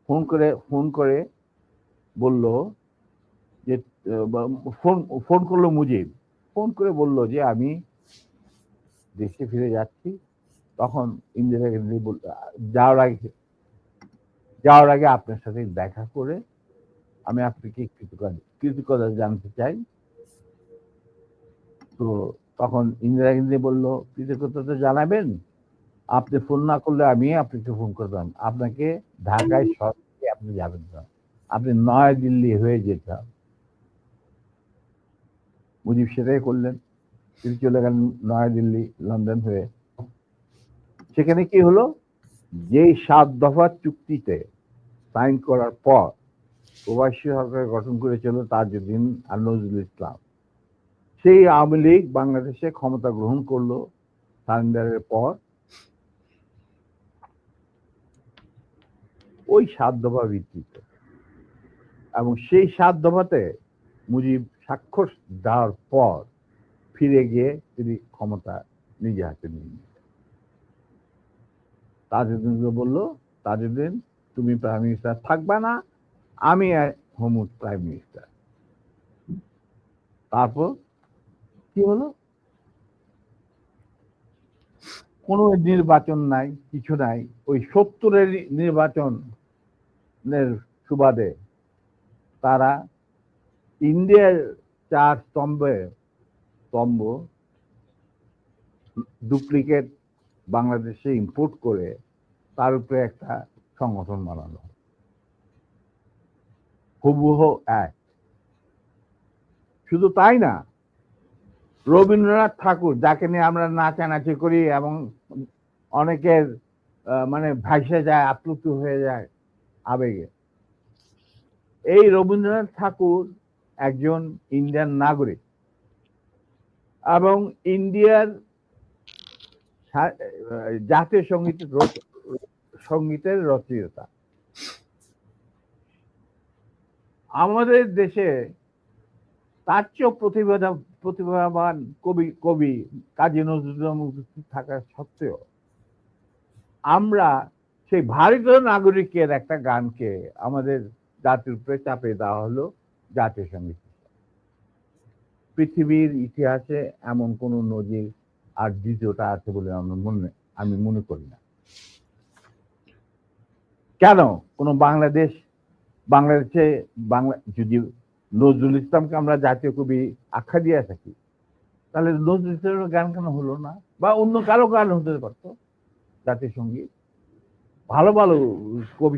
Phone করে বলল যে ফোন করলো মুজিব, ফোন করে বলল যে আমি দেশে ফিরে যাচ্ছি। তখন ইন্দিরা গান্ধী যাওয়ার আগে যাওয়ার আগে আপনার সাথে দেখা করে আমি আপনাকে কৃতজ্ঞতা জানাতে চাই। তো তখন ইন্দিরা গান্ধী বলল, কৃতজ্ঞতা জানাবেন, আপনি ফোন না করলে আমি আপনাকে ফোন করতাম। আপনাকে ঢাকায় সরাসরি আপনি যাবেন না, আপনি নয়াদিল্লি হয়ে যেতে হবে। মুজিব সেটাই করলেন, তিনি চলে গেলেন নয়াদিল্লি, লন্ডন হয়ে। সেখানে কি হলো, যেই 7 দফা চুক্তিতে সাইন করার পর প্রবাসী সরকার গঠন করেছিল তাজউদ্দিন আর নজরুল ইসলাম, সেই আওয়ামী লীগ বাংলাদেশে ক্ষমতা গ্রহণ করলো সারেন্ডারের পর। ওই 7 দফা ভিত্তিতে, এবং সেই 7 দফাতে মুজিব স্বাক্ষর দেওয়ার পর ফিরে গিয়ে তিনি ক্ষমতা নিজে হাতে নিয়ে নিলেন। তাজউদ্দিনকে বললো, তাজউদ্দিন তুমি প্রাইম মিনিস্টার থাকবা না, আমি হব প্রাইম মিনিস্টার। তারপর কি হলো, কোনো নির্বাচন নাই, কিছু নাই। ওই 70-এর নির্বাচনের সুবাদে তারা ইন্ডিয়ার 4 স্তম্ভ ডুপ্লিকেট বাংলাদেশে ইম্পোর্ট করে তার উপরে একটা সংগঠন বানানো, হুবহু এক। শুধু তাই না, রবীন্দ্রনাথ ঠাকুর, যাকে নিয়ে আমরা নাচানাচি করি এবং অনেকের মানে ভাসে যায়, আপ্লুত হয়ে যায় আবেগে, এই রবীন্দ্রনাথ ঠাকুর একজন ইন্ডিয়ান নাগরিক এবং ইন্ডিয়ার জাতীয় সঙ্গীতের রচয়িতা। আমাদের দেশে তার চেয়েও প্রতিভাবান কবি কাজী নজরুল উপস্থিত থাকা সত্ত্বেও আমরা সেই ভারতীয় নাগরিকের একটা গানকে আমাদের জাতির উপরে চাপে দেওয়া হলো জাতীয় সঙ্গীত। পৃথিবীর ইতিহাসে এমন কোন নজির আর দ্বিতীয়টা আছে বলে আমি মনে করি না। কেন কোন বাংলাদেশে যদি নজরুল ইসলামকে আমরা জাতীয় কবি আখ্যা দিয়ে থাকি, তাহলে নজরুল ইসলামের গান কেন হলো না? বা অন্য কারো গান হতে পারতো জাতীয় সঙ্গীত। ভালো ভালো কবি